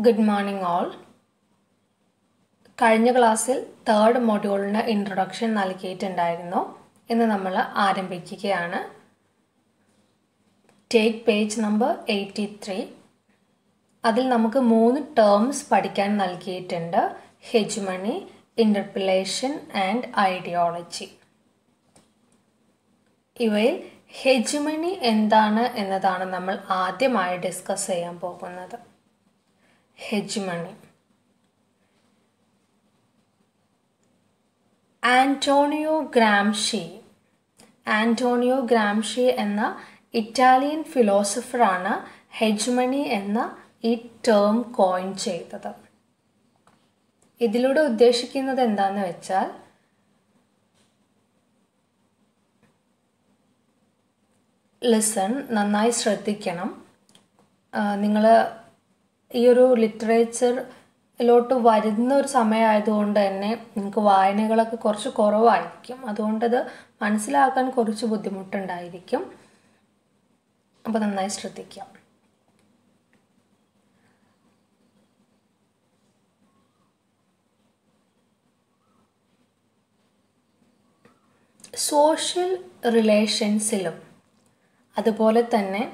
Good morning all. കഴിഞ്ഞ ക്ലാസ്സിൽ third മൊഡ്യൂളിന് introduction നൽകിയിട്ടുണ്ടായിരുന്നു. ഇന്ന് നമ്മൾ ആരംഭിക്കുകയാണ്. Take page number 83. അതിൽ നമുക്ക് 3 ടേംസ് പഠിക്കാൻ നൽകിയിട്ടുണ്ട്. ഹെജുമണി, ഇന്റർപൊളേഷൻ ആൻഡ് ഐഡിയോളജി. ഇവയിൽ ഹെജുമണി എന്താണ് എന്നതാണ് നമ്മൾ ആദ്യമായി ഡിസ്കസ് ചെയ്യാൻ പോകുന്നത്. ഹെജുമണി. ആന്റോണിയോ ഗ്രാംഷി എന്ന ഇറ്റാലിയൻ ഫിലോസഫറാണ് ഹെജുമണി എന്ന ഈ ടേം കോയിൻ ചെയ്തത്. ഇതിലൂടെ ഉദ്ദേശിക്കുന്നത് എന്താന്ന് വെച്ചാൽ നന്നായി ശ്രദ്ധിക്കണം. നിങ്ങൾ ഈ ഒരു ലിറ്ററേച്ചറിലോട്ട് വരുന്ന ഒരു സമയമായതുകൊണ്ട് തന്നെ നിങ്ങൾക്ക് വായനകളൊക്കെ കുറച്ച് കുറവായിരിക്കും. അതുകൊണ്ടത് മനസ്സിലാക്കാൻ കുറച്ച് ബുദ്ധിമുട്ടുണ്ടായിരിക്കും. അപ്പോൾ നന്നായി ശ്രദ്ധിക്കാം. സോഷ്യൽ റിലേഷൻസിലും അതുപോലെ തന്നെ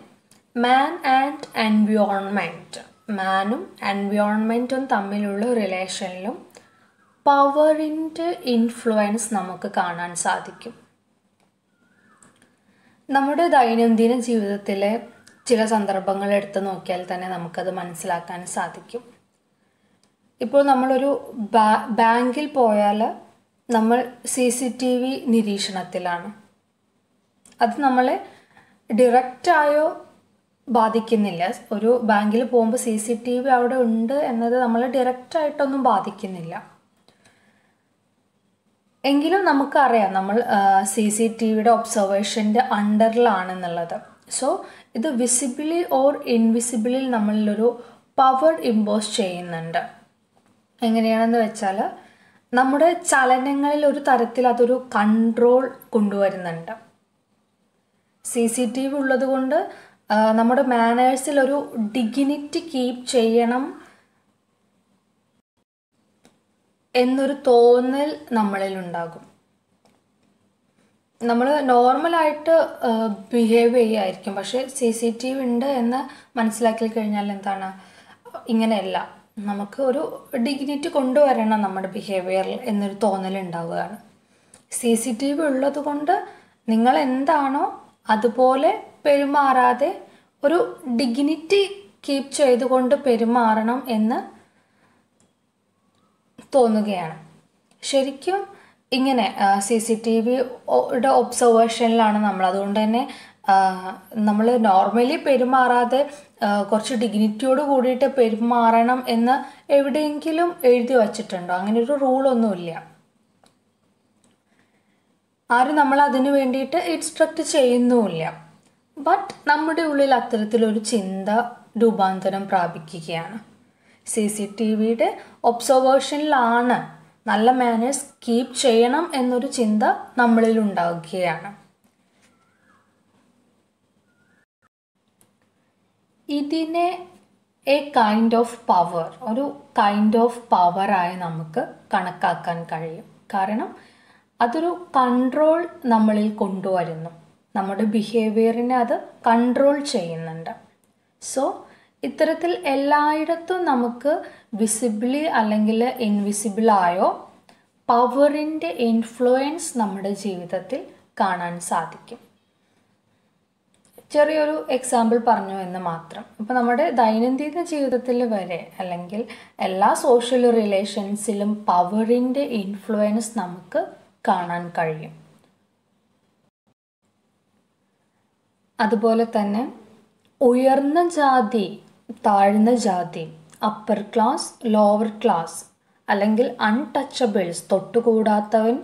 മാൻ ആൻഡ് എൻവയോൺമെൻറ്റ്, മാനും എൻവയോൺമെൻറ്റും തമ്മിലുള്ള റിലേഷനിലും പവറിൻ്റെ ഇൻഫ്ലുവൻസ് നമുക്ക് കാണാൻ സാധിക്കും. നമ്മുടെ ദൈനംദിന ജീവിതത്തിലെ ചില സന്ദർഭങ്ങൾ എടുത്ത് നോക്കിയാൽ തന്നെ നമുക്കത് മനസ്സിലാക്കാൻ സാധിക്കും. ഇപ്പോൾ നമ്മളൊരു ബാങ്കിൽ പോയാൽ നമ്മൾ CCTV നിരീക്ഷണത്തിലാണ്. അത് നമ്മളെ ഡയറക്റ്റായോ ബാധിക്കുന്നില്ല. ഒരു ബാങ്കിൽ പോകുമ്പോൾ CCTV അവിടെ ഉണ്ട് എന്നത് നമ്മളെ ഡയറക്റ്റായിട്ടൊന്നും ബാധിക്കുന്നില്ല. എങ്കിലും നമുക്കറിയാം നമ്മൾ CCTVയുടെ ഒബ്സർവേഷൻ്റെ അണ്ടറിലാണെന്നുള്ളത്. സോ ഇത് വിസിബിളി ഓർ ഇൻവിസിബിളിൽ നമ്മളിലൊരു പവർ ഇമ്പോസ് ചെയ്യുന്നുണ്ട്. എങ്ങനെയാണെന്ന് വെച്ചാൽ നമ്മുടെ ചലനങ്ങളിൽ ഒരു തരത്തിൽ അതൊരു കൺട്രോൾ കൊണ്ടുവരുന്നുണ്ട്. CCTV ഉള്ളത് കൊണ്ട് നമ്മുടെ മാനേഴ്സിൽ ഒരു ഡിഗ്നിറ്റി കീപ്പ് ചെയ്യണം എന്നൊരു തോന്നൽ നമ്മളിൽ ഉണ്ടാകും. നമ്മൾ നോർമലായിട്ട് ബിഹേവ് ചെയ്യുമായിരിക്കും. പക്ഷേ CCTV ഉണ്ട് എന്ന് മനസ്സിലാക്കി കഴിഞ്ഞാൽ എന്താണ്, ഇങ്ങനെയല്ല, നമുക്ക് ഒരു ഡിഗ്നിറ്റി കൊണ്ടുവരണം നമ്മുടെ ബിഹേവിയറിൽ എന്നൊരു തോന്നൽ ഉണ്ടാവുകയാണ്. CCTV ഉള്ളത് കൊണ്ട് നിങ്ങൾ എന്താണോ അതുപോലെ പെരുമാറാതെ ഒരു ഡിഗ്നിറ്റി കീപ്പ് ചെയ്തുകൊണ്ട് പെരുമാറണം എന്ന് തോന്നുകയാണ്. ശരിക്കും ഇങ്ങനെ CCTVയുടെ ഒബ്സർവേഷനിലാണ് നമ്മൾ. അതുകൊണ്ട് തന്നെ നമ്മൾ നോർമലി പെരുമാറാതെ കുറച്ച് ഡിഗ്നിറ്റിയോട് കൂടിയിട്ട് പെരുമാറണം എന്ന് എവിടെയെങ്കിലും എഴുതി വച്ചിട്ടുണ്ടോ? അങ്ങനെ ഒരു റൂളൊന്നുമില്ല. ആരും നമ്മൾ അതിന് വേണ്ടിയിട്ട് ഇൻസ്ട്രക്റ്റ് ചെയ്യുന്നുമില്ല. ബട്ട് നമ്മുടെ ഉള്ളിൽ അത്തരത്തിലൊരു ചിന്ത രൂപാന്തരം പ്രാപിക്കുകയാണ്. CCTVയുടെ ഒബ്സർവേഷനിലാണ് നല്ല മാനേഴ്സ് കീപ്പ് ചെയ്യണം എന്നൊരു ചിന്ത നമ്മളിൽ ഉണ്ടാവുകയാണ്. ഇതിനെ ഒരു കൈൻഡ് ഓഫ് പവറായി നമുക്ക് കണക്കാക്കാൻ കഴിയും. കാരണം അതൊരു കൺട്രോൾ നമ്മളിൽ കൊണ്ടുവരുന്നു. നമ്മുടെ ബിഹേവിയറിനെ അത് കൺട്രോൾ ചെയ്യുന്നുണ്ട്. സോ ഇത്തരത്തിൽ എല്ലായിടത്തും നമുക്ക് വിസിബിളി അല്ലെങ്കിൽ ഇൻവിസിബിളായോ പവറിൻ്റെ ഇൻഫ്ലുവൻസ് നമ്മുടെ ജീവിതത്തിൽ കാണാൻ സാധിക്കും. ചെറിയൊരു എക്സാമ്പിൾ പറഞ്ഞു എന്ന് മാത്രം. ഇപ്പോൾ നമ്മുടെ ദൈനംദിന ജീവിതത്തിൽ വരെ അല്ലെങ്കിൽ എല്ലാ സോഷ്യൽ റിലേഷൻസിലും പവറിൻ്റെ ഇൻഫ്ലുവൻസ് നമുക്ക് കാണാൻ കഴിയും. അതുപോലെ തന്നെ ഉയർന്ന ജാതി, താഴ്ന്ന ജാതി, അപ്പർ ക്ലാസ്, ലോവർ ക്ലാസ് അല്ലെങ്കിൽ അൺടച്ചബിൾസ്, തൊട്ടുകൂടാത്തവൻ,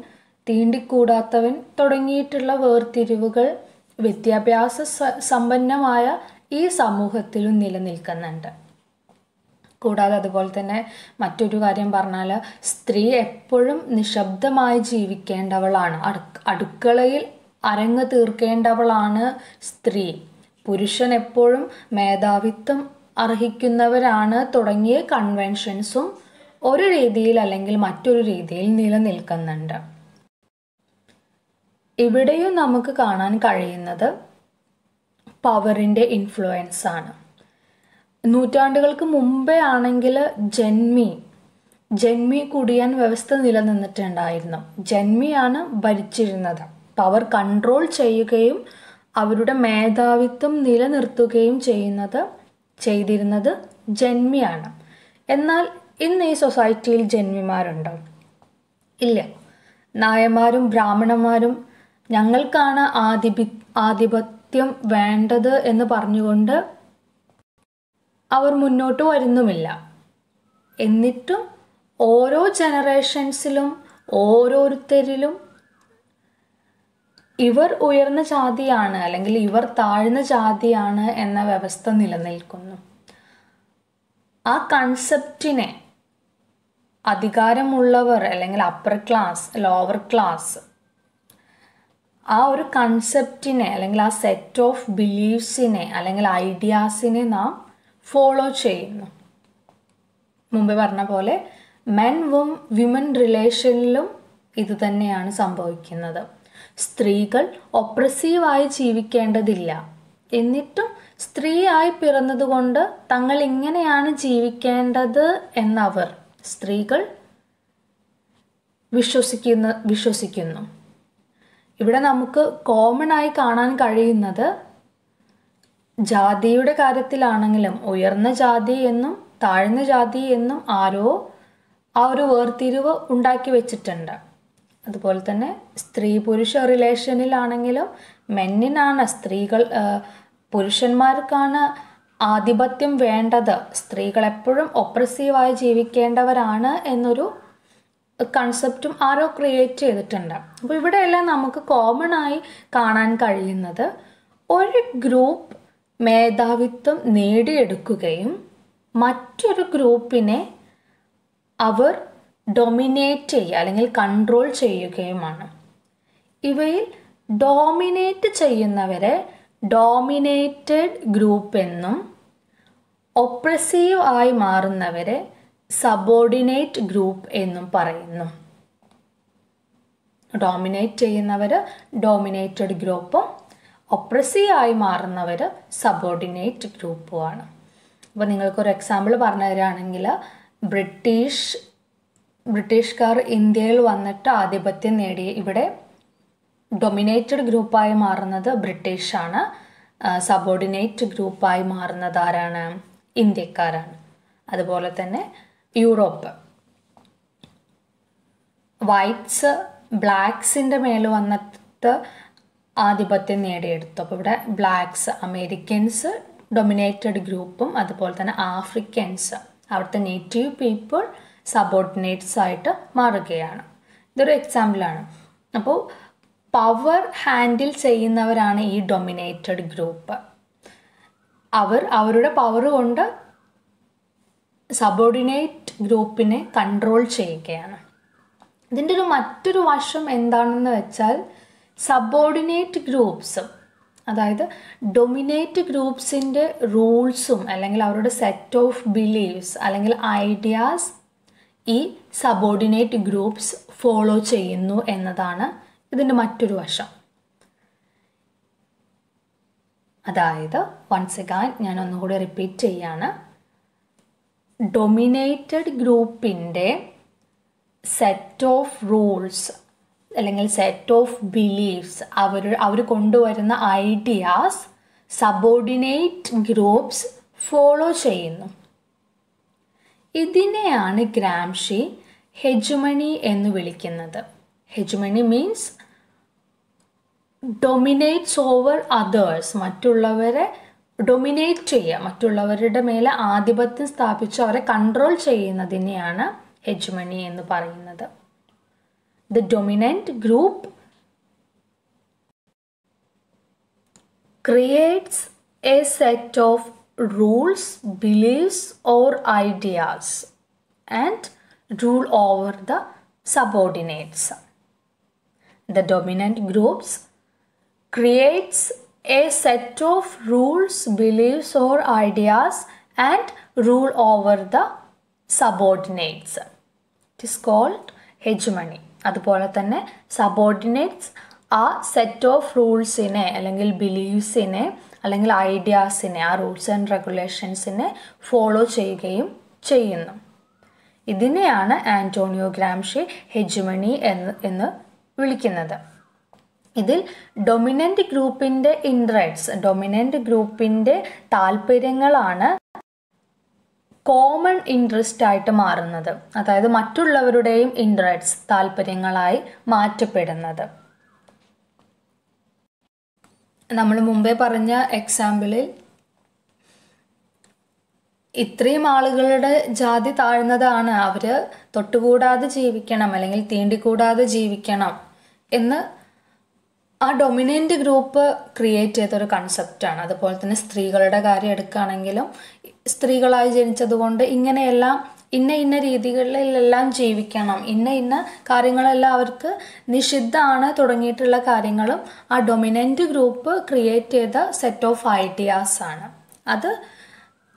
തീണ്ടിക്കൂടാത്തവൻ തുടങ്ങിയിട്ടുള്ള വേർതിരിവുകൾ വിദ്യാഭ്യാസ സമ്പന്നമായ ഈ സമൂഹത്തിലും നിലനിൽക്കുന്നുണ്ട്. കൂടാതെ അതുപോലെ തന്നെ മറ്റൊരു കാര്യം പറഞ്ഞാൽ സ്ത്രീ എപ്പോഴും നിശബ്ദമായി ജീവിക്കേണ്ടവളാണ്. അടുക്കളയിൽ അരങ്ങ് തീർക്കേണ്ടവളാണ് സ്ത്രീ. പുരുഷൻ എപ്പോഴും മേധാവിത്വം അർഹിക്കുന്നവരാണ് തുടങ്ങിയ കൺവെൻഷൻസും ഒരു രീതിയിൽ അല്ലെങ്കിൽ മറ്റൊരു രീതിയിൽ നിലനിൽക്കുന്നുണ്ട്. ഇവിടെയും നമുക്ക് കാണാൻ കഴിയുന്നത് പവറിൻ്റെ ഇൻഫ്ലുവൻസ് ആണ്. നൂറ്റാണ്ടുകൾക്ക് മുമ്പേ ആണെങ്കിൽ ജന്മി കുടിയാൻ വ്യവസ്ഥ നിലനിന്നിട്ടുണ്ടായിരുന്നു. ജന്മിയാണ് ഭരിച്ചിരുന്നത്. പവർ കൺട്രോൾ ചെയ്യുകയും അവരുടെ മേധാവിത്വം നിലനിർത്തുകയും ചെയ്തിരുന്നത് ജന്മിയാണ്. എന്നാൽ ഇന്ന് ഈ സൊസൈറ്റിയിൽ ജന്മിമാരുണ്ടോ? ഇല്ല. നായന്മാരും ബ്രാഹ്മണന്മാരും ഞങ്ങൾക്കാണ് ആധിപത്യം വേണ്ടത് എന്ന് പറഞ്ഞുകൊണ്ട് അവർ മുന്നോട്ട് വരുന്നുമില്ല. എന്നിട്ടും ഓരോ ജനറേഷൻസിലും ഓരോരുത്തരിലും ഇവർ ഉയർന്ന ജാതിയാണ് അല്ലെങ്കിൽ ഇവർ താഴ്ന്ന ജാതിയാണ് എന്ന വ്യവസ്ഥ നിലനിൽക്കുന്നു. ആ കൺസെപ്റ്റിനെ അധികാരമുള്ളവർ അല്ലെങ്കിൽ അപ്പർ ക്ലാസ്, ലോവർ ക്ലാസ്, ആ ഒരു കൺസെപ്റ്റിനെ അല്ലെങ്കിൽ ആ സെറ്റ് ഓഫ് ബിലീഫ്സിനെ അല്ലെങ്കിൽ ഐഡിയാസിനെ നാം ഫോളോ ചെയ്യുന്നു. മുമ്പ് പറഞ്ഞ പോലെ വിമൻ റിലേഷനിലും ഇത് തന്നെയാണ് സംഭവിക്കുന്നത്. സ്ത്രീകൾ ഒപ്രസീവായി ജീവിക്കേണ്ടതില്ല. എന്നിട്ടും സ്ത്രീയായി പിറന്നതുകൊണ്ട് തങ്ങൾ ഇങ്ങനെയാണ് ജീവിക്കേണ്ടത് എന്നവർ സ്ത്രീകൾ വിശ്വസിക്കുന്നു. ഇവിടെ നമുക്ക് കോമൺ ആയി കാണാൻ കഴിയുന്നത് ജാതിയുടെ കാര്യത്തിലാണെങ്കിലും ഉയർന്ന ജാതി എന്നും താഴ്ന്ന ജാതി എന്നും ആരോ ആ ഒരു വേർതിരിവ് ഉണ്ടാക്കി വെച്ചിട്ടുണ്ട്. അതുപോലെ തന്നെ സ്ത്രീ പുരുഷ റിലേഷനിലാണെങ്കിലും മെന്നിനാണ് പുരുഷന്മാർക്കാണ് ആധിപത്യം വേണ്ടത്, സ്ത്രീകൾ എപ്പോഴും ഒപ്രസീവായി ജീവിക്കേണ്ടവരാണ് എന്നൊരു കൺസെപ്റ്റും ആരോ ക്രിയേറ്റ് ചെയ്തിട്ടുണ്ട്. അപ്പോൾ ഇവിടെയെല്ലാം നമുക്ക് കോമൺ ആയി കാണാൻ കഴിയുന്നത് ഒരു ഗ്രൂപ്പ് മേധാവിത്വം നേടിയെടുക്കുകയും മറ്റൊരു ഗ്രൂപ്പിനെ അവർ ഡൊമിനേറ്റ് ചെയ്യുക അല്ലെങ്കിൽ കൺട്രോൾ ചെയ്യുകയുമാണ്. ഇവയിൽ ഡോമിനേറ്റ് ചെയ്യുന്നവരെ ഡോമിനേറ്റഡ് ഗ്രൂപ്പ് എന്നും ഒപ്രസീവ് ആയി മാറുന്നവരെ സബോർഡിനേറ്റ് ഗ്രൂപ്പ് എന്നും പറയുന്നു. ഡോമിനേറ്റ് ചെയ്യുന്നവർ ഡോമിനേറ്റഡ് ഗ്രൂപ്പും ഒപ്രസീവ് ആയി മാറുന്നവർ സബോർഡിനേറ്റ് ഗ്രൂപ്പുമാണ്. അപ്പോൾ നിങ്ങൾക്കൊരു എക്സാമ്പിൾ പറഞ്ഞു തരികയാണെങ്കിൽ ബ്രിട്ടീഷുകാർ ഇന്ത്യയിൽ വന്നിട്ട് ആധിപത്യം നേടി ഇവിടെ ഡൊമിനേറ്റഡ് ഗ്രൂപ്പായി മാറുന്നത് ബ്രിട്ടീഷാണ്. സബോർഡിനേറ്റ് ഗ്രൂപ്പായി മാറുന്നത് ആരാണ്? ഇന്ത്യക്കാരാണ്. അതുപോലെ തന്നെ യൂറോപ്പ് വൈറ്റ്സ് ബ്ലാക്സിൻ്റെ മേൽ വന്നിട്ട് ആധിപത്യം നേടിയെടുത്തു. അപ്പോൾ ഇവിടെ ബ്ലാക്സ് അമേരിക്കൻസ് ഡൊമിനേറ്റഡ് ഗ്രൂപ്പും അതുപോലെ തന്നെ ആഫ്രിക്കൻസ് അവിടുത്തെ നേറ്റീവ് പീപ്പിൾ സബോർഡിനേറ്റ്സ് ആയിട്ട് മാറുകയാണ്. ഇതൊരു എക്സാമ്പിളാണ്. അപ്പോൾ പവർ ഹാൻഡിൽ ചെയ്യുന്നവരാണ് ഈ ഡൊമിനേറ്റഡ് ഗ്രൂപ്പ്. അവരുടെ പവർ കൊണ്ട് സബോർഡിനേറ്റ് ഗ്രൂപ്പിനെ കൺട്രോൾ ചെയ്യുകയാണ്. ഇതിൻ്റെ മറ്റൊരു വശം എന്താണെന്ന് വെച്ചാൽ സബോർഡിനേറ്റ് ഗ്രൂപ്പ്സ്, അതായത് ഡൊമിനേറ്റ് ഗ്രൂപ്പ്സിൻ്റെ റൂൾസും അല്ലെങ്കിൽ അവരുടെ സെറ്റ് ഓഫ് ബിലീവ്സ് അല്ലെങ്കിൽ ഐഡിയാസ് ഈ സബോർഡിനേറ്റ് ഗ്രൂപ്പ്സ് ഫോളോ ചെയ്യുന്നു എന്നതാണ് ഇതിൻ്റെ മറ്റൊരു വശം. അതായത് വൺസ് അഗൈൻ ഞാൻ ഒന്നുകൂടി റിപ്പീറ്റ് ചെയ്യാണ്. ഡൊമിനേറ്റഡ് ഗ്രൂപ്പിൻ്റെ സെറ്റ് ഓഫ് റൂൾസ് അല്ലെങ്കിൽ സെറ്റ് ഓഫ് ബിലീഫ്സ് അവർ കൊണ്ടുവരുന്ന ഐഡിയാസ് സബോർഡിനേറ്റ് ഗ്രൂപ്പ്സ് ഫോളോ ചെയ്യുന്നു. ഇതിനെയാണ് ഗ്രാംഷി ഹെജുമണി എന്ന് വിളിക്കുന്നത്. ഹെജുമണി മീൻസ് ഡൊമിനേറ്റ്സ് ഓവർ അതേഴ്സ്, മറ്റുള്ളവരെ ഡൊമിനേറ്റ് ചെയ്യുക, മറ്റുള്ളവരുടെ മേലെ ആധിപത്യം സ്ഥാപിച്ച് അവരെ കൺട്രോൾ ചെയ്യുന്നതിനെയാണ് ഹെജുമണി എന്ന് പറയുന്നത്. The dominant group creates a set of rules, beliefs or ideas and rule over the subordinates. The dominant groups creates a set of rules, beliefs or ideas and rule over the subordinates. It is called hegemony. അതുപോലെ തന്നെ subordinates ആ set of റൂൾസിനെ അല്ലെങ്കിൽ ബിലീവ്സിനെ അല്ലെങ്കിൽ ഐഡിയാസിനെ, ആ rules and റെഗുലേഷൻസിനെ follow ചെയ്യുകയും ചെയ്യുന്നു. ഇതിനെയാണ് Antonio Gramsci ഹെജമണി എന്ന് വിളിക്കുന്നത്. ഇതിൽ ഡൊമിനൻ്റ് ഗ്രൂപ്പിൻ്റെ ഇൻട്രസ്റ്റ്സ്, ഡൊമിനൻ്റ് ഗ്രൂപ്പിൻ്റെ താല്പര്യങ്ങളാണ് കോമൺ ഇൻട്രസ്റ്റ് ആയിട്ട് മാറുന്നത്. അതായത് മറ്റുള്ളവരുടെയും ഇൻട്രസ്റ്റ് താല്പര്യങ്ങളായി മാറ്റപ്പെടുന്നത്. നമ്മൾ മുമ്പേ പറഞ്ഞ എക്സാമ്പിളിൽ ഇത്രയും ആളുകളുടെ ജാതി താഴ്ന്നതാണ്, അവർ തൊട്ടുകൂടാതെ ജീവിക്കണം അല്ലെങ്കിൽ തീണ്ടിക്കൂടാതെ ജീവിക്കണം എന്ന് ആ ഡൊമിനൻ്റ് ഗ്രൂപ്പ് ക്രിയേറ്റ് ചെയ്തൊരു കൺസെപ്റ്റാണ്. അതുപോലെ തന്നെ സ്ത്രീകളുടെ കാര്യം എടുക്കുകയാണെങ്കിലും സ്ത്രീകളായി ജനിച്ചതുകൊണ്ട് ഇങ്ങനെയെല്ലാം ഇന്ന രീതികളിലെല്ലാം ജീവിക്കണം, ഇന്ന കാര്യങ്ങളെല്ലാം അവർക്ക് നിഷിദ്ധമാണ് തുടങ്ങിയിട്ടുള്ള കാര്യങ്ങളും ആ ഡൊമിനൻ്റ് ഗ്രൂപ്പ് ക്രിയേറ്റ് ചെയ്ത സെറ്റ് ഓഫ് ഐഡിയാസ് ആണ്. അത്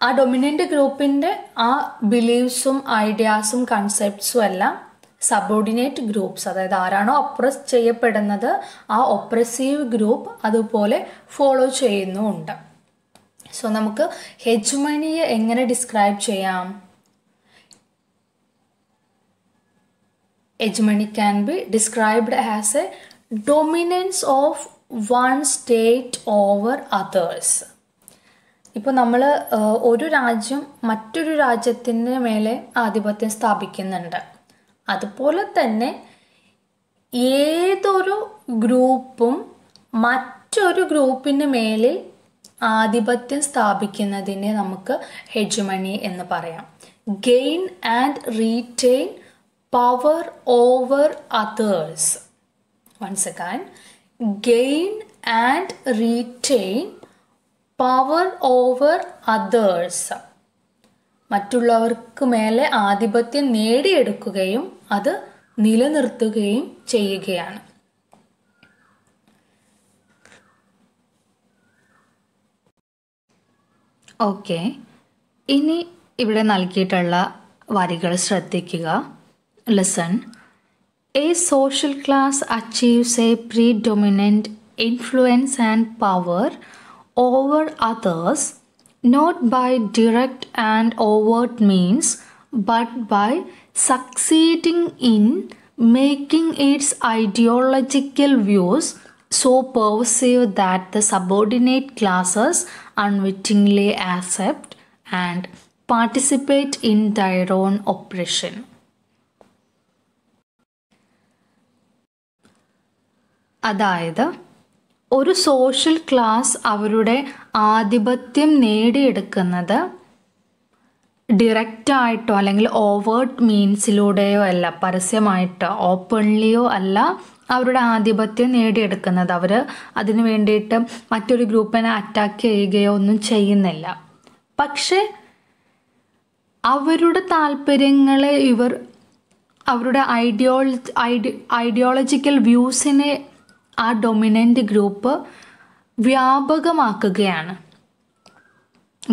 ആ ഡൊമിനൻ്റ് ഗ്രൂപ്പിൻ്റെ ആ ബിലീവ്സും ഐഡിയാസും കൺസെപ്റ്റ്സും എല്ലാം സബോർഡിനേറ്റ് ഗ്രൂപ്പ്സ്, അതായത് ആരാണോ ഒപ്രസ് ചെയ്യപ്പെടുന്നത് ആ ഒപ്രസീവ് ഗ്രൂപ്പ് അതുപോലെ ഫോളോ ചെയ്യുന്നുമുണ്ട്. സോ നമുക്ക് ഹെജമണിയെ എങ്ങനെ ഡിസ്ക്രൈബ് ചെയ്യാം? Hegemony can be described as a dominance of one state over others. ഇപ്പോൾ നമ്മൾ ഒരു രാജ്യം മറ്റൊരു രാജ്യത്തിന് മേലെ ആധിപത്യം സ്ഥാപിക്കുന്നുണ്ട്. അതുപോലെ തന്നെ ഏതൊരു ഗ്രൂപ്പും മറ്റൊരു ഗ്രൂപ്പിന് മേലിൽ ആധിപത്യം സ്ഥാപിക്കുന്നതിനെ നമുക്ക് ഹെജമണി എന്ന് പറയാം. Gain and retain power over others. Once again, gain and retain power over others. മറ്റുള്ളവർക്ക് മേലെ ആധിപത്യം നേടിയെടുക്കുകയും അത് നിലനിർത്തുകയും ചെയ്യുകയാണ്. ഓക്കെ, ഇനി ഇവിടെ നൽകിയിട്ടുള്ള വരികൾ ശ്രദ്ധിക്കുക. Listen. A social class achieves a predominant influence and power over others not by direct and overt means but by succeeding in making its ideological views so pervasive that the subordinate classes unwittingly accept and participate in their own oppression. അതായത് ഒരു social class അവരുടെ ആധിപത്യം നേടിയെടുക്കുന്നത് ഡിറക്റ്റായിട്ടോ അല്ലെങ്കിൽ overt മീൻസിലൂടെയോ അല്ല, പരസ്യമായിട്ടോ ഓപ്പൺലിയോ അല്ല അവരുടെ ആധിപത്യം നേടിയെടുക്കുന്നത്. അവർ അതിനു വേണ്ടിയിട്ട് മറ്റൊരു ഗ്രൂപ്പിനെ അറ്റാക്ക് ചെയ്യുകയോ ഒന്നും ചെയ്യുന്നില്ല. പക്ഷേ അവരുടെ താല്പര്യങ്ങളെ ഇവർ അവരുടെ ഐഡിയോളജിക്കൽ വ്യൂസിനെ ആ ഡൊമിനൻ്റ് ഗ്രൂപ്പ് വ്യാപകമാക്കുകയാണ്.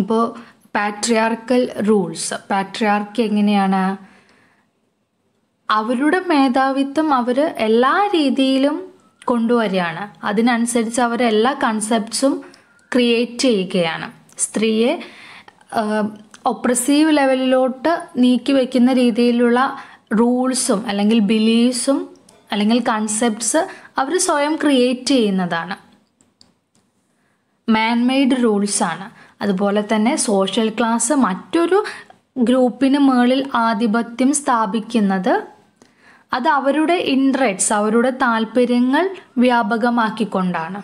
ഇപ്പോൾ പാട്രിയാർക്കൽ റൂൾസ്, പാട്രിയാർക്കി എങ്ങനെയാണ്? അവരുടെ മേധാവിത്വം അവർ എല്ലാ രീതിയിലും കൊണ്ടുവരികയാണ്. അതിനനുസരിച്ച് അവർ എല്ലാ കൺസെപ്റ്റ്സും ക്രിയേറ്റ് ചെയ്യുകയാണ്. സ്ത്രീയെ ഒപ്രസീവ് ലെവലിലോട്ട് നീക്കി വയ്ക്കുന്ന രീതിയിലുള്ള റൂൾസും അല്ലെങ്കിൽ ബിലീഫ്സും അല്ലെങ്കിൽ കൺസെപ്റ്റ്സ് അവർ സ്വയം ക്രിയേറ്റ് ചെയ്യുന്നതാണ്. മാൻമെയ്ഡ് റൂൾസാണ്. അതുപോലെ തന്നെ സോഷ്യൽ ക്ലാസ് മറ്റൊരു ഗ്രൂപ്പിന് മുകളിൽ ആധിപത്യം സ്ഥാപിക്കുന്നത് അത് അവരുടെ ഇൻട്രസ്റ്റ്സ്, അവരുടെ താല്പര്യങ്ങൾ വ്യാപകമാക്കിക്കൊണ്ടാണ്.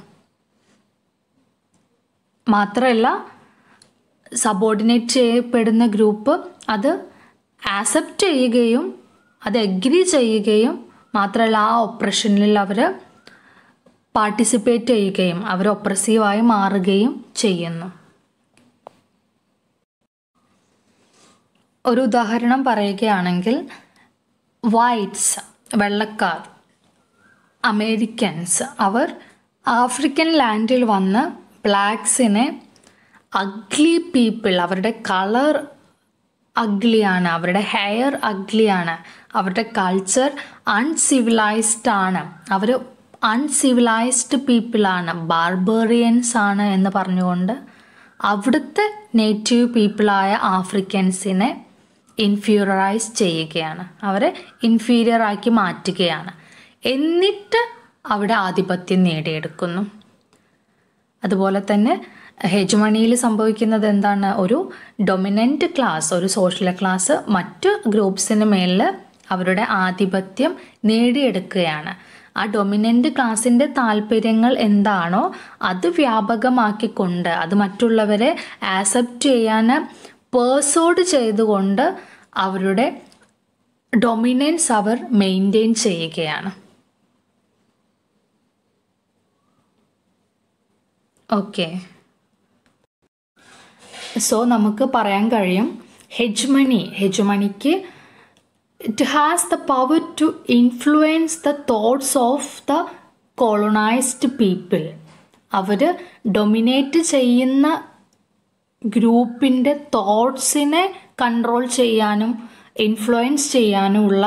മാത്രമല്ല സബോർഡിനേറ്റ് ചെയ്യപ്പെടുന്ന ഗ്രൂപ്പ് അത് ആക്സെപ്റ്റ് ചെയ്യുകയും അത് എഗ്രി ചെയ്യുകയും മാത്രമല്ല ആ ഒപ്രഷനിൽ അവർ പാർട്ടിസിപ്പേറ്റ് ചെയ്യുകയും അവർ ഒപ്രസീവായി മാറുകയും ചെയ്യുന്നു. ഒരു ഉദാഹരണം പറയുകയാണെങ്കിൽ വൈറ്റ്സ്, വെള്ളക്കാർ, അമേരിക്കൻസ് അവർ ആഫ്രിക്കൻ ലാൻഡിൽ വന്ന് ബ്ലാക്സിനെ അഗ്ലി പീപ്പിൾ, അവരുടെ കളർ അഗ്ലിയാണ്, അവരുടെ ഹെയർ അഗ്ലിയാണ്, അവരുടെ കൾച്ചർ അൺസിവിലൈസ്ഡ് ആണ്, അവർ അൺസിവിലൈസ്ഡ് പീപ്പിളാണ്, ബാർബേറിയൻസ് ആണ് എന്ന് പറഞ്ഞുകൊണ്ട് അവിടുത്തെ നേറ്റീവ് പീപ്പിളായ ആഫ്രിക്കൻസിനെ ഇൻഫീരിയറൈസ് ചെയ്യുകയാണ്, അവരെ ഇൻഫീരിയറാക്കി മാറ്റുകയാണ്. എന്നിട്ട് അവിടെ ആധിപത്യം നേടിയെടുക്കുന്നു. അതുപോലെ തന്നെ ഹെജമണിയിൽ സംഭവിക്കുന്നത് എന്താണ്? ഒരു ഡൊമിനൻ്റ് ക്ലാസ്, ഒരു സോഷ്യൽ ക്ലാസ് മറ്റു ഗ്രൂപ്പ്സിന് മേലിൽ അവരുടെ ആധിപത്യം നേടിയെടുക്കുകയാണ്. ആ ഡൊമിനൻ്റ് ക്ലാസിൻ്റെ താല്പര്യങ്ങൾ എന്താണോ അത് വ്യാപകമാക്കിക്കൊണ്ട്, അത് മറ്റുള്ളവരെ ആക്സെപ്റ്റ് ചെയ്യാൻ പേഴ്സോഡ് ചെയ്തുകൊണ്ട് അവരുടെ ഡൊമിനൻസ് അവർ മെയിൻറ്റെയിൻ ചെയ്യുകയാണ്. ഓക്കെ, സോ നമുക്ക് പറയാൻ കഴിയും ഹെജമണിക്ക് it has the power to influence the thoughts of the colonised people. അവർ ഡൊമിനേറ്റ് ചെയ്യുന്ന ഗ്രൂപ്പിൻ്റെ തോട്ട്സിനെ കൺട്രോൾ ചെയ്യാനും ഇൻഫ്ലുവൻസ് ചെയ്യാനുമുള്ള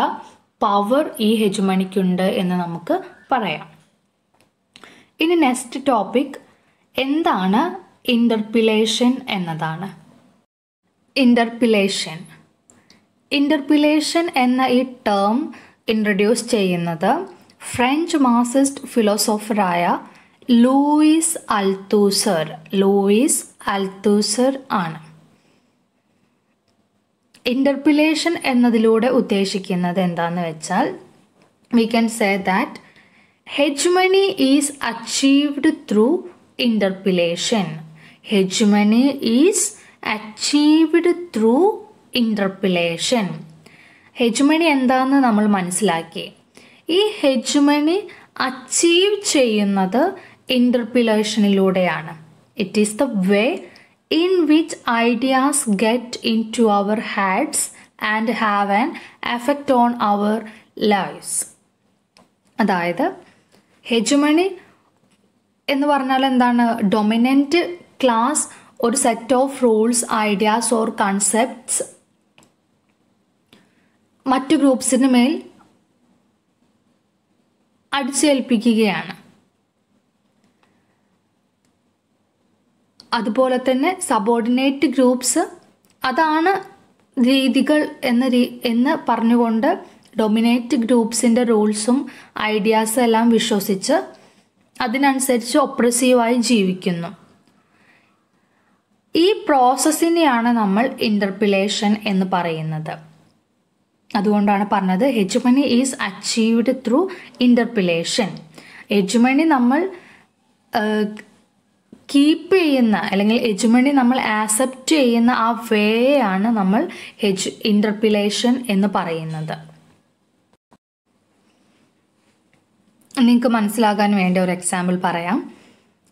പവർ ഈ ഹെജമണിക്കുണ്ട് എന്ന് നമുക്ക് പറയാം. ഇനി നെക്സ്റ്റ് ടോപ്പിക് എന്താണ്? ഇൻ്റർപിലേഷൻ എന്നതാണ്. ഇൻ്റർപിലേഷൻ എന്ന ഈ ടേം ഇൻട്രൊഡ്യൂസ് ചെയ്യുന്നത് ഫ്രഞ്ച് മാർക്സിസ്റ്റ് ഫിലോസോഫറായ ലൂയിസ് അൽത്തൂസർ ആണ്. ഇൻ്റർപിലേഷൻ എന്നതിലൂടെ ഉദ്ദേശിക്കുന്നത് എന്താണെന്ന് വെച്ചാൽ, we can say that hegemony is achieved through interpellation. Hegemony is achieved through interpellation. Hegemony എന്താണെന്ന് നമ്മൾ മനസ്സിലാക്കി. ഈ ഹെജമണി അച്ചീവ് ചെയ്യുന്നത് ഇൻ്റർപിലേഷനിലൂടെയാണ്. It is the way in which ideas get into our heads and have an effect on our lives. അതായത് ഹെജമണി എന്ന് പറഞ്ഞാൽ എന്താണ്? ഡൊമിനൻ്റ് ക്ലാസ് ഒരു set of rules, ideas or concepts മറ്റു ഗ്രൂപ്പ്സിന് മേൽ അടിച്ചേൽപ്പിക്കുകയാണ്. അതുപോലെ തന്നെ സബോർഡിനേറ്റ് ഗ്രൂപ്പ്സ്, അതാണ് രീതികൾ എന്ന് പറഞ്ഞുകൊണ്ട് ഡൊമിനേറ്റ് ഗ്രൂപ്പ്സിൻ്റെ റൂൾസും ഐഡിയാസും എല്ലാം വിശ്വസിച്ച് അതിനനുസരിച്ച് ഒപ്രസീവായി ജീവിക്കുന്നു. ഈ പ്രോസസ്സിനെയാണ് നമ്മൾ ഇൻ്റർപിലേഷൻ എന്ന് പറയുന്നത്. അതുകൊണ്ടാണ് പറഞ്ഞത് ഹെജമണി ഈസ് അച്ചീവ്ഡ് ത്രൂ ഇൻ്റർപിലേഷൻ. ഹെജമണി നമ്മൾ കീപ്പ് ചെയ്യുന്ന അല്ലെങ്കിൽ ഹെജമണി നമ്മൾ ആക്സെപ്റ്റ് ചെയ്യുന്ന ആ വേയാണ് നമ്മൾ ഇൻ്റർപിലേഷൻ എന്ന് പറയുന്നത്. നിങ്ങൾക്ക് മനസ്സിലാകാൻ വേണ്ടി ഒരു എക്സാമ്പിൾ പറയാം.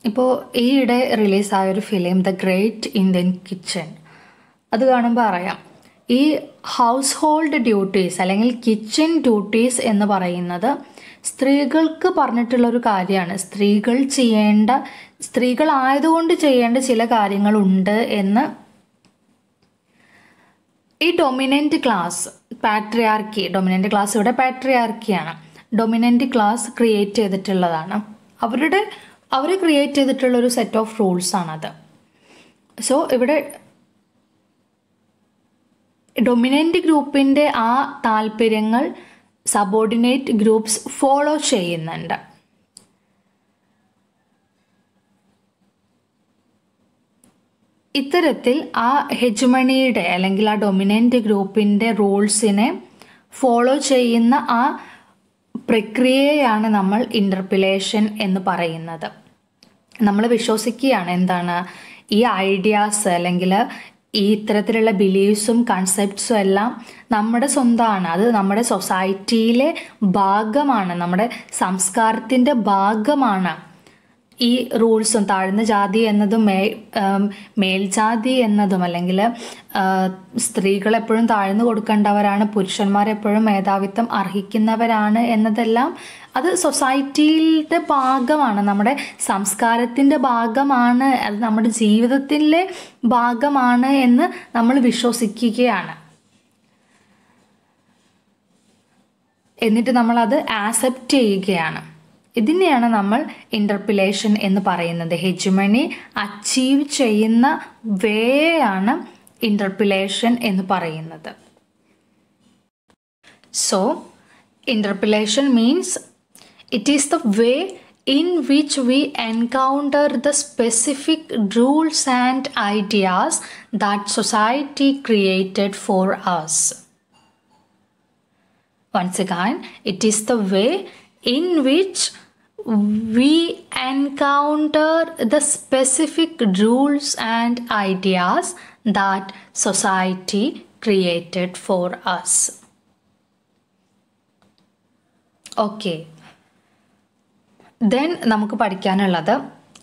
ഇപ്പോൾ ഈയിടെ റിലീസായ ഒരു film the great Indian kitchen, അത് കാണുമ്പോൾ അറിയാം ഈ ഹൗസ് ഹോൾഡ് ഡ്യൂട്ടീസ് അല്ലെങ്കിൽ കിച്ചൺ ഡ്യൂട്ടീസ് എന്ന് പറയുന്നത് സ്ത്രീകൾക്ക് പറഞ്ഞിട്ടുള്ളൊരു കാര്യമാണ്. സ്ത്രീകളായതുകൊണ്ട് ചെയ്യേണ്ട ചില കാര്യങ്ങളുണ്ട് എന്ന് ഈ ഡൊമിനൻ്റ് ക്ലാസ് ഡൊമിനൻ്റ് ക്ലാസ് ഇവിടെ പാട്രിയാർക്കിയാണ്. ഡൊമിനൻ്റ് ക്ലാസ് ക്രിയേറ്റ് ചെയ്തിട്ടുള്ളതാണ്. അവർ ക്രിയേറ്റ് ചെയ്തിട്ടുള്ളൊരു സെറ്റ് ഓഫ് റൂൾസാണത്. സോ ഇവിടെ ഡൊമിനൻ്റ് ഗ്രൂപ്പിൻ്റെ ആ താല്പര്യങ്ങൾ സബോർഡിനേറ്റ് ഗ്രൂപ്പ്സ് ഫോളോ ചെയ്യുന്നുണ്ട്. ഇത്തരത്തിൽ ആ ഹെജമണിയുടെ അല്ലെങ്കിൽ ആ ഡൊമിനൻ്റ് ഗ്രൂപ്പിൻ്റെ റൂൾസിനെ ഫോളോ ചെയ്യുന്ന ആ പ്രക്രിയയാണ് നമ്മൾ ഇൻ്റർപിലേഷൻ എന്ന് പറയുന്നത്. നമ്മൾ വിശ്വസിക്കുകയാണ് എന്താണ്, ഈ ഐഡിയാസ് അല്ലെങ്കിൽ ഈ ഇത്തരത്തിലുള്ള ബിലീഫ്സും കൺസെപ്റ്റ്സും എല്ലാം നമ്മുടെ സ്വന്തമാണ്, അത് നമ്മുടെ സൊസൈറ്റിയിലെ ഭാഗമാണ്, നമ്മുടെ സംസ്കാരത്തിൻ്റെ ഭാഗമാണ് ഈ റൂൾസും താഴ്ന്ന ജാതി എന്നതും മേൽജാതി എന്നതും അല്ലെങ്കിൽ സ്ത്രീകൾ എപ്പോഴും താഴ്ന്നു കൊടുക്കേണ്ടവരാണ്, പുരുഷന്മാരെപ്പോഴും മേധാവിത്വം അർഹിക്കുന്നവരാണ് എന്നതെല്ലാം അത് സൊസൈറ്റിയുടെ ഭാഗമാണ്, നമ്മുടെ സംസ്കാരത്തിൻ്റെ ഭാഗമാണ്, അത് നമ്മുടെ ജീവിതത്തിലെ ഭാഗമാണ് എന്ന് നമ്മൾ വിശ്വസിക്കുകയാണ്. എന്നിട്ട് നമ്മളത് ആക്സെപ്റ്റ് ചെയ്യുകയാണ്. ഇതിനെയാണ് നമ്മൾ ഇൻ്റർപിലേഷൻ എന്ന് പറയുന്നത്. ഹെജുമണി അച്ചീവ് ചെയ്യുന്ന വേയാണ് ഇൻ്റർപിലേഷൻ എന്ന് പറയുന്നത്. So interpellation means it is the way in which we encounter the specific rules and ideas that society created for us. Once again, it is the way in which we encounter the specific rules and ideas that society created for us. Okay. Then നമുക്ക് പഠിക്കാനുള്ളത്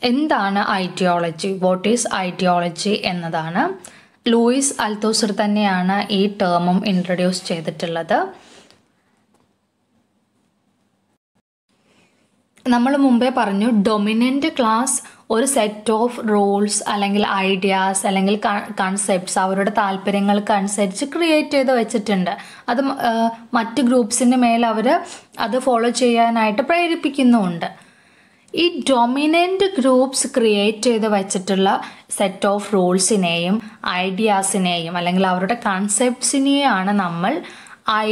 എന്താണ് ideology, what is ideology എന്നതാണ്. Luis Althusser തന്നെയാണ് ഈ ടേമും introduce ചെയ്തിട്ടുള്ളത്. നമ്മൾ മുമ്പേ പറഞ്ഞു ഡൊമിനൻ്റ് ക്ലാസ് ഒരു സെറ്റ് ഓഫ് റൂൾസ് അല്ലെങ്കിൽ ഐഡിയാസ് അല്ലെങ്കിൽ കൺസെപ്റ്റ്സ് അവരുടെ താല്പര്യങ്ങൾക്ക് അനുസരിച്ച് ക്രിയേറ്റ് ചെയ്ത് വെച്ചിട്ടുണ്ട്. അത് മറ്റ് ഗ്രൂപ്പ്സിൻ്റെ മേൽ അവർ അത് ഫോളോ ചെയ്യാനായിട്ട് പ്രേരിപ്പിക്കുന്നുമുണ്ട്. ഈ ഡൊമിനൻ്റ് ഗ്രൂപ്പ്സ് ക്രിയേറ്റ് ചെയ്ത് വെച്ചിട്ടുള്ള സെറ്റ് ഓഫ് റൂൾസിനെയും ഐഡിയാസിനെയും അല്ലെങ്കിൽ അവരുടെ കൺസെപ്റ്റ്സിനെയാണ് നമ്മൾ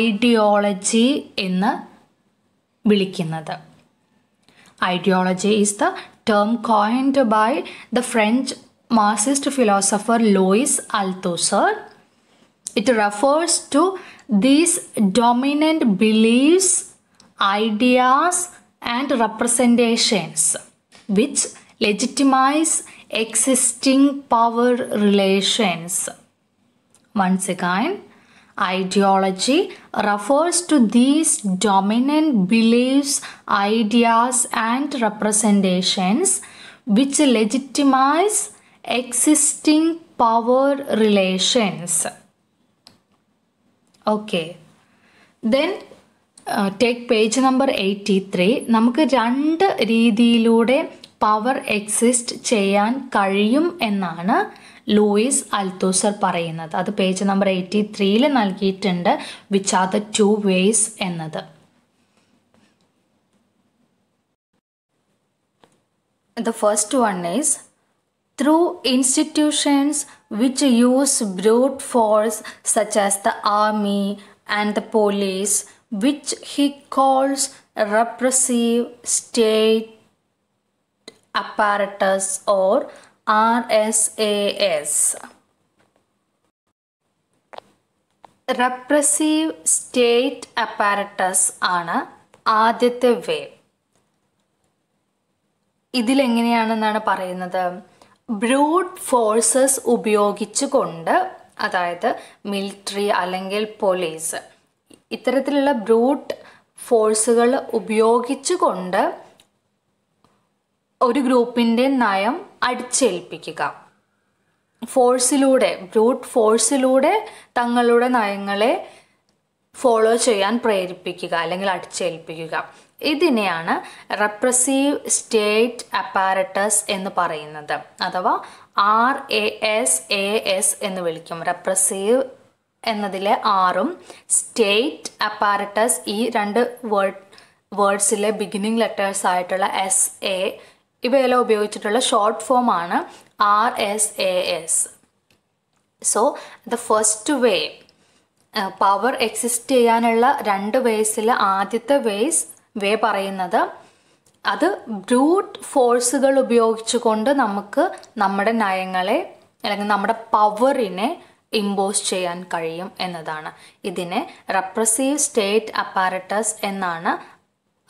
ഐഡിയോളജി എന്ന് വിളിക്കുന്നത്. Ideology is the term coined by the French Marxist philosopher Louis Althusser. It refers to these dominant beliefs, ideas, and representations which legitimize existing power relations. Once again, ideology refers to these dominant beliefs, ideas, and representations which legitimize existing power relations. Okay. Then take page number 83. നമുക്ക് രണ്ട് രീതിയിലൂടെ power exist ചെയ്യാൻ കഴിയും എന്നാണ് Luis Althusser പറയുന്നത്. അത് page number 83 നൽകിയിട്ടുണ്ട്. Which are the two ways എന്നത്. The first one is through institutions which use brute force such as the army and the police, which he calls repressive state apparatus or RSAS. Repressive state apparatus ആണ് ആദ്യത്തെ വേ. ഇതിലെങ്ങനെയാണെന്നാണ് പറയുന്നത്, brute forces ഉപയോഗിച്ചുകൊണ്ട്, അതായത് military അല്ലെങ്കിൽ police ഇത്തരത്തിലുള്ള brute ഫോഴ്സുകൾ ഉപയോഗിച്ചുകൊണ്ട് ഒരു ഗ്രൂപ്പിൻ്റെ നയം അടിച്ചേൽപ്പിക്കുക. ഫോഴ്സിലൂടെ, ബ്രൂട്ട് ഫോഴ്സിലൂടെ തങ്ങളുടെ നയങ്ങളെ ഫോളോ ചെയ്യാൻ പ്രേരിപ്പിക്കുക അല്ലെങ്കിൽ അടിച്ചേൽപ്പിക്കുക. ഇതിനെയാണ് റെപ്രസീവ് സ്റ്റേറ്റ് അപ്പാരറ്റസ് എന്ന് പറയുന്നത്, അഥവാ RASAS എന്ന് വിളിക്കും. റെപ്രസീവ് എന്നതിലെ ആറും സ്റ്റേറ്റ് അപ്പാരറ്റസ് ഈ രണ്ട് വേർഡ്സിലെ ബിഗിനിങ് ലെറ്റേഴ്സ് ആയിട്ടുള്ള SA ഇവയെല്ലാം ഉപയോഗിച്ചിട്ടുള്ള ഷോർട്ട് ഫോം ആണ് RSAS. So the first way, power exist ചെയ്യാനുള്ള രണ്ട് വേസിൽ ആദ്യത്തെ വേ പറയുന്നത് അത് ബ്രൂട്ട് ഫോഴ്സുകൾ ഉപയോഗിച്ചുകൊണ്ട് നമുക്ക് നമ്മുടെ നയങ്ങളെ അല്ലെങ്കിൽ നമ്മുടെ പവറിനെ ഇമ്പോസ് ചെയ്യാൻ കഴിയും എന്നതാണ്. ഇതിനെ റെപ്രസീവ് സ്റ്റേറ്റ് അപ്പാരറ്റസ് എന്നാണ്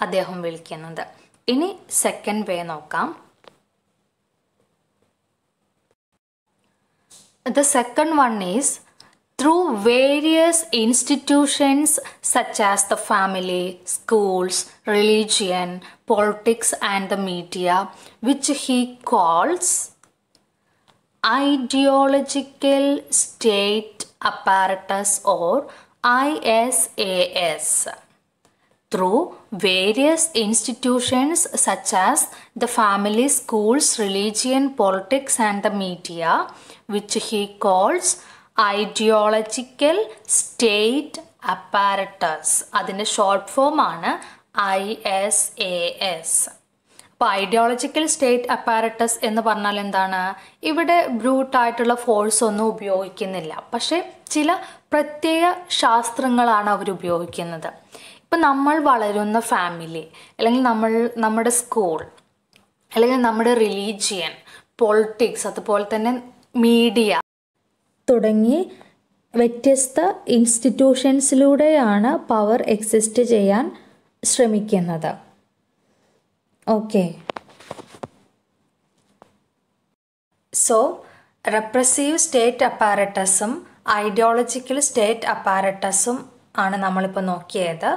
അദ്ദേഹം വിളിക്കുന്നത്. ഇനി സെക്കൻഡ് വേ നോക്കാം. The second one is through various institutions such as the family, schools, religion, politics and the media, which he calls ideological state apparatus or ISAS. Through various institutions such as the family, schools, religion, politics and the media, which he calls ideological state apparatus. അതിൻ്റെ short form ആണ് ISAS. അപ്പോൾ ideological state apparatus എന്ന് പറഞ്ഞാൽ എന്താണ്? ഇവിടെ ബ്രൂട്ടായിട്ടുള്ള force ഒന്നും ഉപയോഗിക്കുന്നില്ല, പക്ഷേ ചില പ്രത്യേക ശാസ്ത്രങ്ങളാണ് അവർ ഉപയോഗിക്കുന്നത്. ഇപ്പം നമ്മൾ വളരുന്ന ഫാമിലി, അല്ലെങ്കിൽ നമ്മുടെ സ്കൂൾ, അല്ലെങ്കിൽ നമ്മുടെ റിലീജിയൻ, പൊളിറ്റിക്സ്, അതുപോലെ തന്നെ മീഡിയ തുടങ്ങി വ്യത്യസ്ത ഇൻസ്റ്റിറ്റ്യൂഷൻസിലൂടെയാണ് പവർ എക്സിസ്റ്റ് ചെയ്യാൻ ശ്രമിക്കുന്നത്. ഓക്കെ, സോ റെപ്രസീവ് സ്റ്റേറ്റ് അപ്പാരറ്റസും ഐഡിയോളജിക്കൽ സ്റ്റേറ്റ് അപ്പാരറ്റസും ആണ് നമ്മളിപ്പോൾ നോക്കിയത്.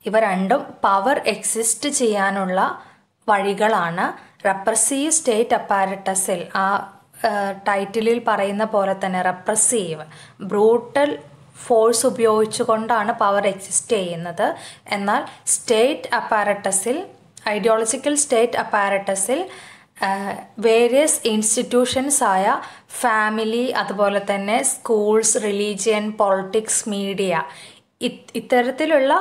ഇവ രണ്ടും പവർ എക്സിസ്റ്റ് ചെയ്യാനുള്ള വഴികളാണ്. റെപ്രസീവ് സ്റ്റേറ്റ് അപ്പാരറ്റസിൽ ആ ടൈറ്റിലിൽ പറയുന്ന പോലെ തന്നെ റെപ്രസീവ്, ബ്രൂട്ടൽ ഫോഴ്സ് ഉപയോഗിച്ചുകൊണ്ടാണ് പവർ എക്സിസ്റ്റ് ചെയ്യുന്നത്. എന്നാൽ സ്റ്റേറ്റ് അപ്പാരറ്റസിൽ, ഐഡിയോളജിക്കൽ സ്റ്റേറ്റ് അപ്പാരറ്റസിൽ വേരിയസ് ഇൻസ്റ്റിറ്റ്യൂഷൻസ് ആയ ഫാമിലി, അതുപോലെ തന്നെ സ്കൂൾസ്, റിലീജിയൻ, പൊളിറ്റിക്സ്, മീഡിയ, ഇത്തരത്തിലുള്ള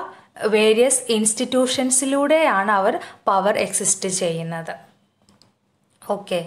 വേരിയസ് ഇൻസ്റ്റിറ്റ്യൂഷൻസിലൂടെയാണ് അവർ പവർ എക്സിസ്റ്റ് ചെയ്യുന്നത്. ഓക്കെ.